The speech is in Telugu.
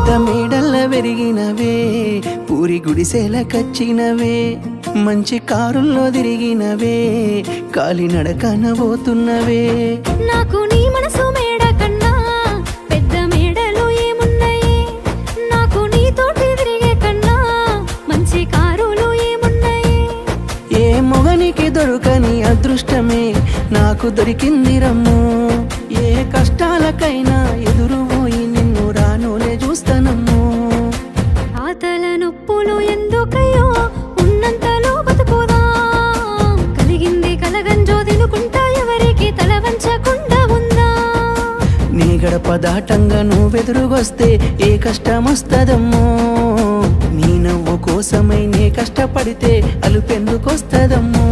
పెద్ద మేడల్ల పెరిగినవే, పూరి గుడిసెల కచ్చినవే, మంచి కారుల్లో తిరిగినవే, కాలినడకన పోతున్నవే. నాకు నీ మనసు మేడ కన్నా పెద్ద మేడలు ఏమున్నాయి, నాకు నీతోటి తిరిగే కన్నా మంచి కారులు ఏమున్నాయి. ఏ మొగనికి దొరకని అదృష్టమే నాకు దొరికింది రమ్ము, ఏ కష్టాలకైనా ఎదురు పోయి నిన్ను రానులే చూస్తానమ్ము. ఆతల నొప్పులు ఎందుకయ్యో ఉన్నంతలో బతుకుదా, కలిగింది కలగంజో తినుకుంటా ఎవరికి తల వంచకుండా ఉందా. నీ గడప దాటంగా నువ్వెదురుగొస్తే ఏ కష్టమొస్తదమ్మో, నీ నవ్వు కోసమై నే కష్టపడితే అలుపెందుకొస్తదమ్మో.